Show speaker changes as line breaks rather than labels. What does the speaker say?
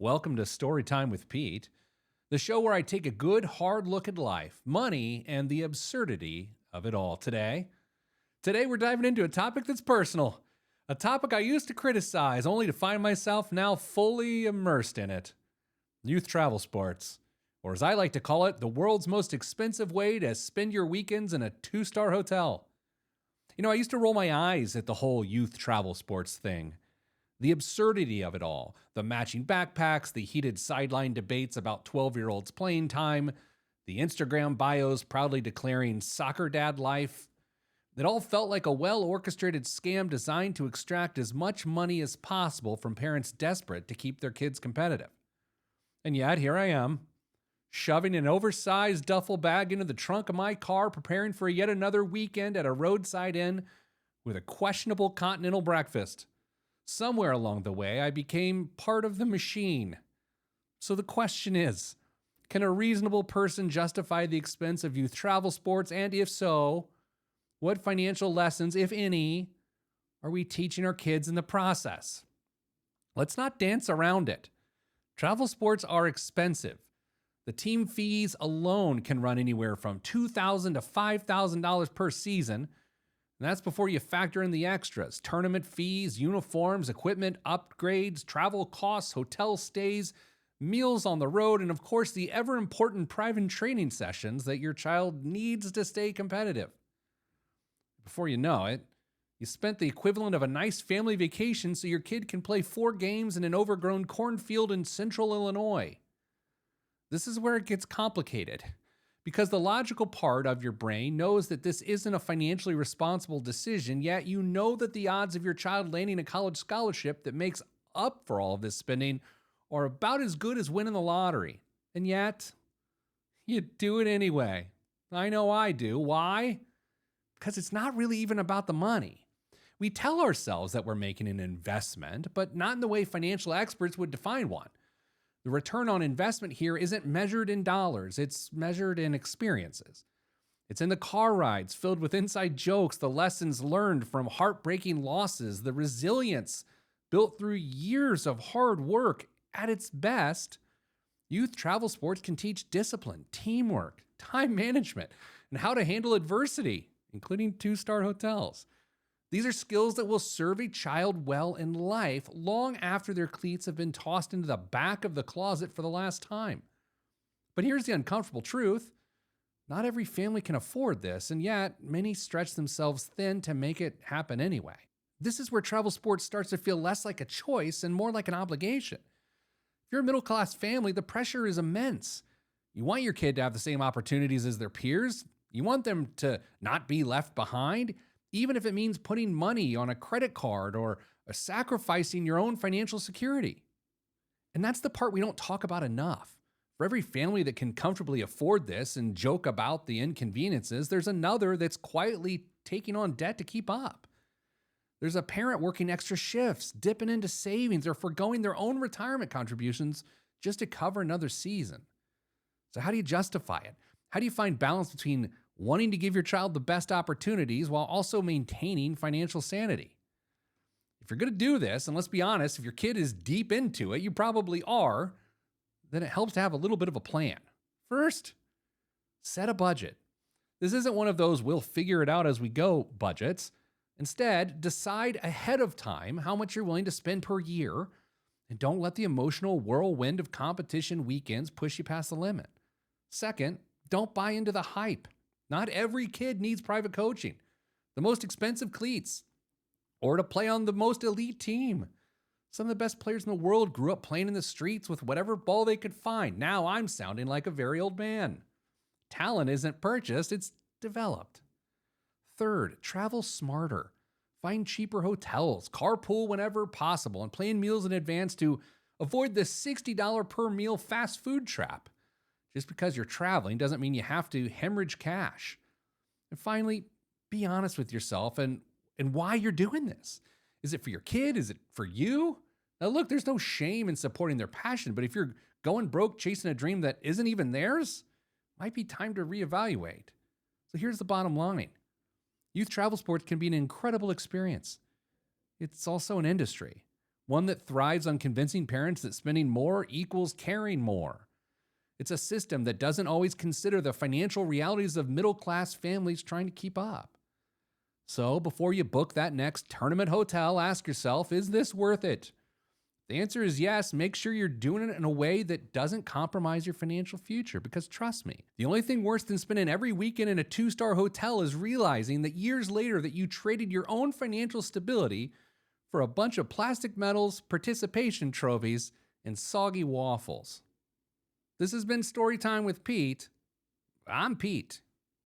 Welcome to Storytime with Pete, the show where I take a good, hard look at life, money, and the absurdity of it all. Today we're diving into a topic that's personal, a topic I used to criticize only to find myself now fully immersed in it. Youth travel sports, or as I like to call it, the world's most expensive way to spend your weekends in a 2-star hotel. You know, I used to roll my eyes at the whole youth travel sports thing. The absurdity of it all, the matching backpacks, the heated sideline debates about 12-year-olds playing time, the Instagram bios proudly declaring soccer dad life. It all felt like a well-orchestrated scam designed to extract as much money as possible from parents desperate to keep their kids competitive. And yet, here I am, shoving an oversized duffel bag into the trunk of my car, preparing for yet another weekend at a roadside inn with a questionable continental breakfast. Somewhere along the way, I became part of the machine. So the question is, can a reasonable person justify the expense of youth travel sports? And if so, what financial lessons, if any, are we teaching our kids in the process? Let's not dance around it. Travel sports are expensive. The team fees alone can run anywhere from $2,000 to $5,000 per season. And that's before you factor in the extras, tournament fees, uniforms, equipment, upgrades, travel costs, hotel stays, meals on the road, and of course the ever-important private training sessions that your child needs to stay competitive. Before you know it, you spent the equivalent of a nice family vacation so your kid can play 4 games in an overgrown cornfield in central Illinois. This is where it gets complicated, because the logical part of your brain knows that this isn't a financially responsible decision, yet you know that the odds of your child landing a college scholarship that makes up for all of this spending are about as good as winning the lottery. And yet, you do it anyway. I know I do. Why? Because it's not really even about the money. We tell ourselves that we're making an investment, but not in the way financial experts would define one. The return on investment here isn't measured in dollars, it's measured in experiences. It's in the car rides filled with inside jokes, the lessons learned from heartbreaking losses, the resilience built through years of hard work. At its best, youth travel sports can teach discipline, teamwork, time management, and how to handle adversity, including 2-star hotels. These are skills that will serve a child well in life long after their cleats have been tossed into the back of the closet for the last time. But here's the uncomfortable truth. Not every family can afford this, and yet many stretch themselves thin to make it happen anyway. This is where travel sports starts to feel less like a choice and more like an obligation. If you're a middle-class family, the pressure is immense. You want your kid to have the same opportunities as their peers. You want them to not be left behind, even if it means putting money on a credit card or sacrificing your own financial security. And that's the part we don't talk about enough. For every family that can comfortably afford this and joke about the inconveniences, there's another that's quietly taking on debt to keep up. There's a parent working extra shifts, dipping into savings, or foregoing their own retirement contributions just to cover another season. So how do you justify it? How do you find balance between wanting to give your child the best opportunities while also maintaining financial sanity? If you're going to do this, and let's be honest, if your kid is deep into it, you probably are, then it helps to have a little bit of a plan. First, set a budget. This isn't one of those we'll figure it out as we go budgets. Instead, decide ahead of time how much you're willing to spend per year, and don't let the emotional whirlwind of competition weekends push you past the limit. Second, don't buy into the hype. Not every kid needs private coaching, the most expensive cleats, or to play on the most elite team. Some of the best players in the world grew up playing in the streets with whatever ball they could find. Now I'm sounding like a very old man. Talent isn't purchased, it's developed. Third, travel smarter. Find cheaper hotels, carpool whenever possible, and plan meals in advance to avoid the $60 per meal fast food trap. Just because you're traveling doesn't mean you have to hemorrhage cash. And finally, be honest with yourself and why you're doing this. Is it for your kid? Is it for you? Now look, there's no shame in supporting their passion, but if you're going broke chasing a dream that isn't even theirs, it might be time to reevaluate. So here's the bottom line. Youth travel sports can be an incredible experience. It's also an industry. one that thrives on convincing parents that spending more equals caring more. It's a system that doesn't always consider the financial realities of middle-class families trying to keep up. So before you book that next tournament hotel, ask yourself, is this worth it? The answer is yes. Make sure you're doing it in a way that doesn't compromise your financial future, because trust me, the only thing worse than spending every weekend in a 2-star hotel is realizing that years later that you traded your own financial stability for a bunch of plastic medals, participation trophies, and soggy waffles. This has been Storytime with Pete. I'm Pete.